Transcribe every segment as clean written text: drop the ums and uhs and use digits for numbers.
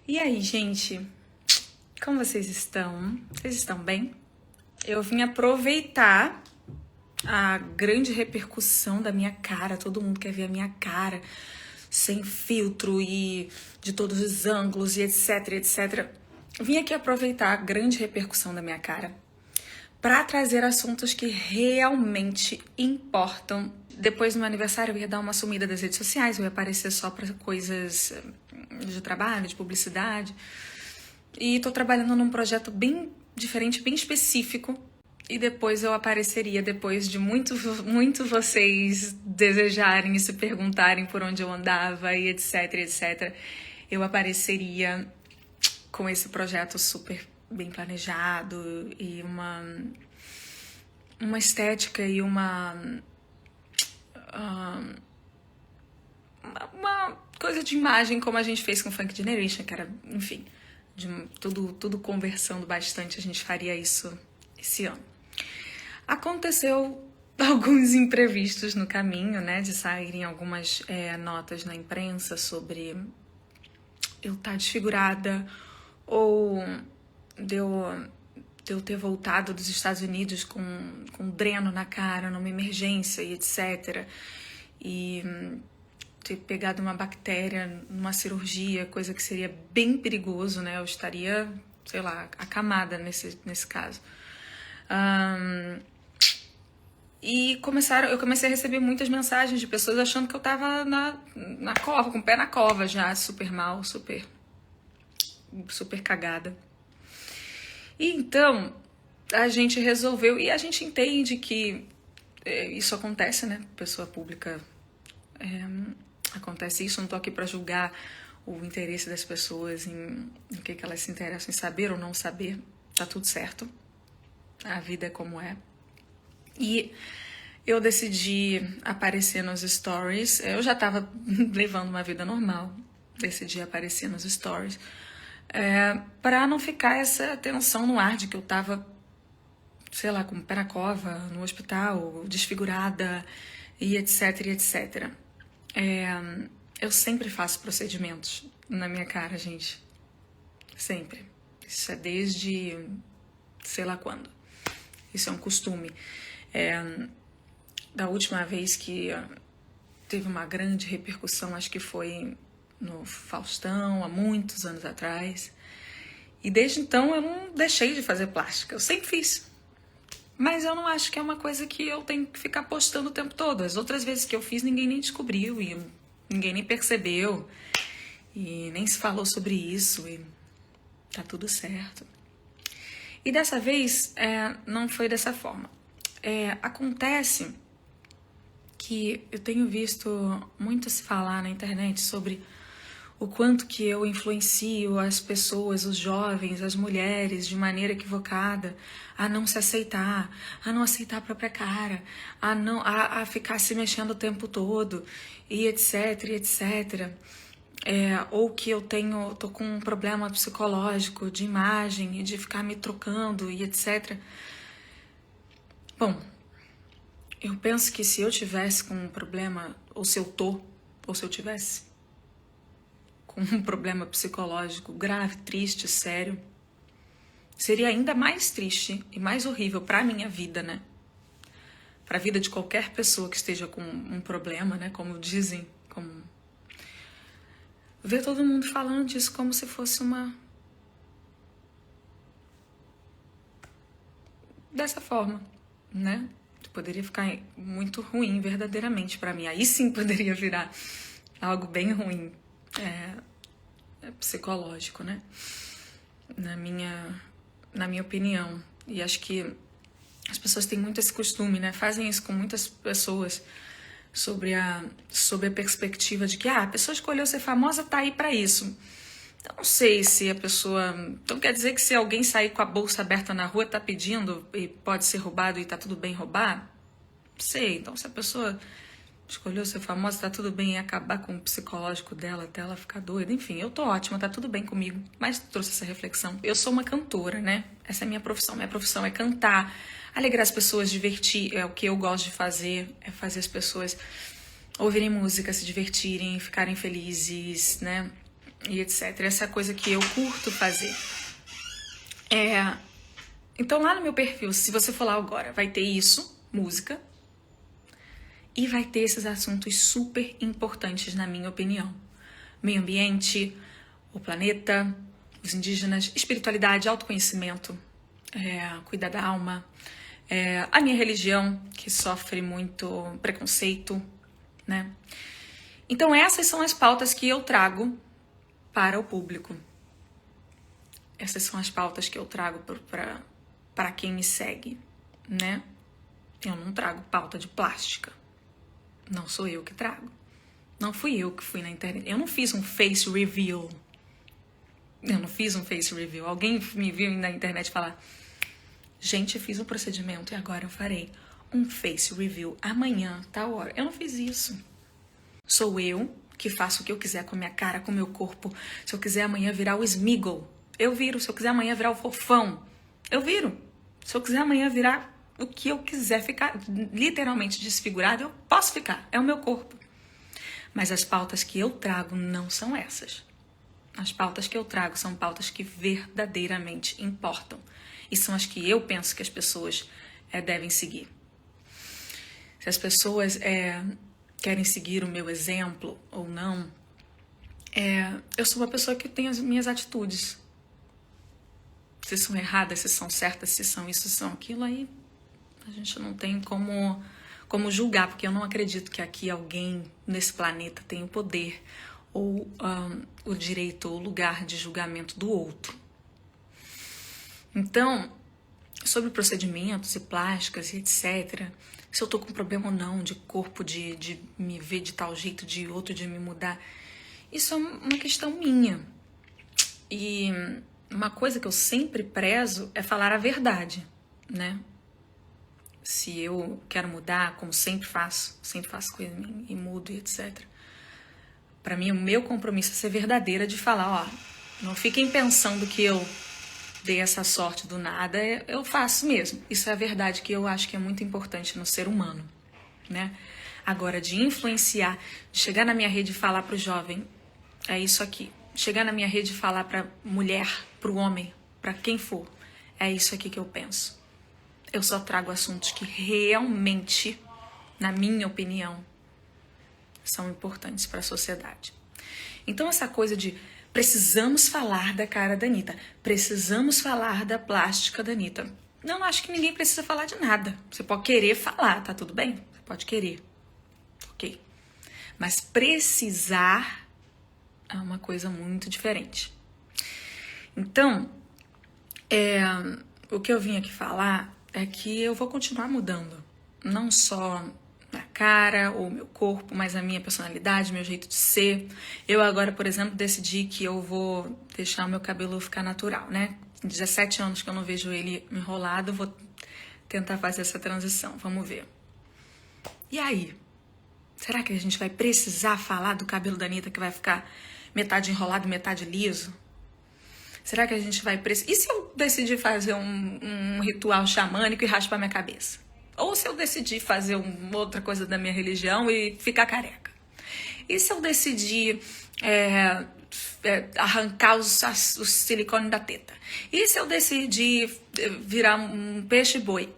E aí, gente? Como vocês estão? Vocês estão bem? Eu vim aproveitar a grande repercussão da minha cara. Todo mundo quer ver a minha cara sem filtro e de todos os ângulos e etc, etc. Vim aqui aproveitar a grande repercussão da minha cara para trazer assuntos que realmente importam. Depois do meu aniversário eu ia dar uma sumida das redes sociais, eu ia aparecer só para coisas de trabalho, de publicidade. E tô trabalhando num projeto bem diferente, bem específico. E depois eu apareceria, depois de muito vocês desejarem e se perguntarem por onde eu andava e etc, etc. Eu apareceria com esse projeto super bem planejado e uma estética e uma coisa de imagem como a gente fez com Funk Generation, que era, enfim, tudo conversando bastante, a gente faria isso esse ano. Aconteceu alguns imprevistos no caminho, né, de saírem algumas notas na imprensa sobre eu estar desfigurada ou de eu ter voltado dos Estados Unidos com dreno na cara, numa emergência e etc. E ter pegado uma bactéria numa cirurgia, coisa que seria bem perigoso, né? Eu estaria, sei lá, acamada nesse caso. E eu comecei a receber muitas mensagens de pessoas achando que eu tava na cova, com o pé na cova já, super mal, super cagada. E então, a gente resolveu, e a gente entende que isso acontece, né? Pessoa pública, acontece isso, não tô aqui pra julgar o interesse das pessoas em que elas se interessam em saber ou não saber, tá tudo certo. A vida é como é. E eu decidi aparecer nos stories. Eu já tava levando uma vida normal. Decidi aparecer nos stories. Pra não ficar essa tensão no ar de que eu tava, sei lá, com o pé na cova, no hospital, desfigurada e etc, e etc. Eu sempre faço procedimentos na minha cara, gente. Sempre. Isso é desde sei lá quando. Isso é um costume. Da última vez que teve uma grande repercussão, acho que foi no Faustão, há muitos anos atrás. E desde então eu não deixei de fazer plástica. Eu sempre fiz. Mas eu não acho que é uma coisa que eu tenho que ficar postando o tempo todo. As outras vezes que eu fiz, ninguém nem descobriu e ninguém nem percebeu. E nem se falou sobre isso e tá tudo certo. E dessa vez, não foi dessa forma. Acontece que eu tenho visto muito se falar na internet sobre o quanto que eu influencio as pessoas, os jovens, as mulheres, de maneira equivocada, a não se aceitar, a não aceitar a própria cara, a ficar se mexendo o tempo todo, e etc, e etc. Ou que eu tô com um problema psicológico de imagem e de ficar me trocando e etc. Bom, eu penso que se eu tivesse com um problema, ou se eu tivesse com um problema psicológico grave, triste, sério, seria ainda mais triste e mais horrível pra minha vida, né? Pra vida de qualquer pessoa que esteja com um problema, né? Como dizem, como ver todo mundo falando disso como se fosse dessa forma, né? Poderia ficar muito ruim verdadeiramente pra mim. Aí sim poderia virar algo bem ruim, psicológico, né? Na minha opinião. E acho que as pessoas têm muito esse costume, né? Fazem isso com muitas pessoas sobre a perspectiva de que a pessoa escolheu ser famosa, tá aí pra isso. Então, não sei se a pessoa... Então quer dizer que se alguém sair com a bolsa aberta na rua, tá pedindo e pode ser roubado e tá tudo bem roubar? Não sei. Então se a pessoa escolheu ser famosa, tá tudo bem, e acabar com o psicológico dela até ela ficar doida. Enfim, eu tô ótima, tá tudo bem comigo. Mas trouxe essa reflexão. Eu sou uma cantora, né? Essa é a minha profissão. Minha profissão é cantar, alegrar as pessoas, divertir. É o que eu gosto de fazer, é fazer as pessoas ouvirem música, se divertirem, ficarem felizes, né? e etc. Essa é a coisa que eu curto fazer. Então lá no meu perfil, se você for lá agora, vai ter isso, música, e vai ter esses assuntos super importantes na minha opinião. Meio ambiente, o planeta, os indígenas, espiritualidade, autoconhecimento, cuidar da alma, a minha religião, que sofre muito preconceito, né? Então essas são as pautas que eu trago para o público. Essas são as pautas que eu trago para quem me segue, né? Eu não trago pauta de plástica. Não sou eu que trago. Não fui eu que fui na internet. Eu não fiz um face reveal. Alguém me viu na internet falar: gente, eu fiz um procedimento e agora eu farei um face reveal amanhã, tal hora. Eu não fiz isso. Sou eu que faço o que eu quiser com a minha cara, com o meu corpo. Se eu quiser amanhã virar o Smeagol, eu viro. Se eu quiser amanhã virar o Fofão, eu viro. Se eu quiser amanhã virar o que eu quiser, ficar literalmente desfigurado, eu posso ficar. É o meu corpo. Mas as pautas que eu trago não são essas. As pautas que eu trago são pautas que verdadeiramente importam. E são as que eu penso que as pessoas devem seguir. Se as pessoas querem seguir o meu exemplo ou não, eu sou uma pessoa que tem as minhas atitudes. Se são erradas, se são certas, se são isso, se são aquilo, aí a gente não tem como julgar, porque eu não acredito que aqui alguém nesse planeta tenha o poder ou o direito ou o lugar de julgamento do outro. Então, sobre procedimentos e plásticas e etc., se eu tô com problema ou não de corpo, de me ver de tal jeito, de outro, de me mudar, isso é uma questão minha. E uma coisa que eu sempre prezo é falar a verdade, né? Se eu quero mudar, como sempre faço coisa e mudo e etc. Para mim, o meu compromisso é ser verdadeira de falar, não fiquem pensando que eu dei essa sorte do nada, eu faço mesmo. Isso é a verdade que eu acho que é muito importante no ser humano, né? Agora, de influenciar, de chegar na minha rede e falar pro jovem, é isso aqui. Chegar na minha rede e falar pra mulher, pro homem, pra quem for, é isso aqui que eu penso. Eu só trago assuntos que realmente, na minha opinião, são importantes para a sociedade. Então essa coisa de precisamos falar da cara da Anitta, precisamos falar da plástica da Anitta. Não, acho que ninguém precisa falar de nada. Você pode querer falar, tá tudo bem? Você pode querer. Ok. Mas precisar é uma coisa muito diferente. Então, o que eu vim aqui falar é que eu vou continuar mudando. Não só a cara ou meu corpo, mas a minha personalidade, meu jeito de ser. Eu agora, por exemplo, decidi que eu vou deixar o meu cabelo ficar natural, né? 17 anos que eu não vejo ele enrolado, vou tentar fazer essa transição. Vamos ver. E aí? Será que a gente vai precisar falar do cabelo da Anitta que vai ficar metade enrolado, metade liso? Será que a gente vai precisar? E se eu decidir fazer um ritual xamânico e raspar minha cabeça? Ou se eu decidir fazer outra coisa da minha religião e ficar careca? E se eu decidir arrancar o silicone da teta? E se eu decidir virar um peixe-boi?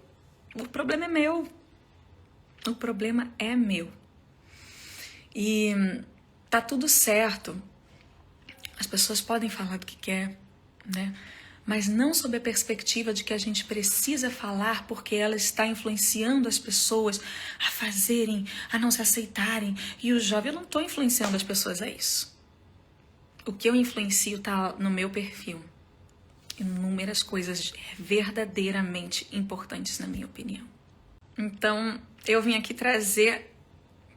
O problema é meu. O problema é meu. E tá tudo certo. As pessoas podem falar do que quer, né? Mas não sob a perspectiva de que a gente precisa falar porque ela está influenciando as pessoas a fazerem, a não se aceitarem. E o jovem, eu não estou influenciando as pessoas a isso. O que eu influencio está no meu perfil. Inúmeras coisas verdadeiramente importantes, na minha opinião. Então, eu vim aqui trazer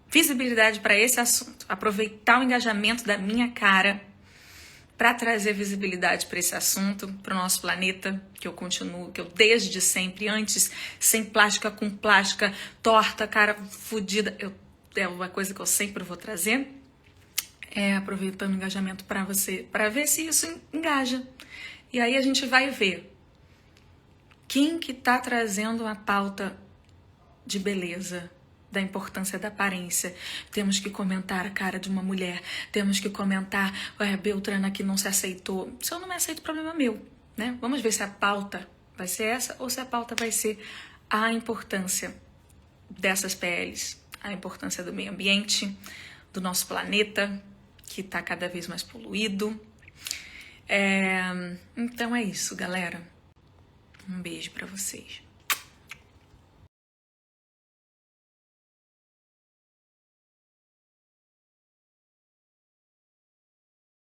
visibilidade para esse assunto. Aproveitar o engajamento da minha cara para trazer visibilidade para esse assunto, para o nosso planeta, que eu continuo, que eu desde sempre, antes, sem plástica, com plástica, torta, cara fodida, é uma coisa que eu sempre vou trazer, aproveitando o engajamento para você, para ver se isso engaja. E aí a gente vai ver quem que tá trazendo a pauta de beleza da importância da aparência. Temos que comentar a cara de uma mulher, temos que comentar, Beltrana que não se aceitou. Se eu não me aceito, o problema é meu, né? Vamos ver se a pauta vai ser essa ou se a pauta vai ser a importância dessas PLs, a importância do meio ambiente, do nosso planeta, que está cada vez mais poluído. Então é isso, galera. Um beijo para vocês.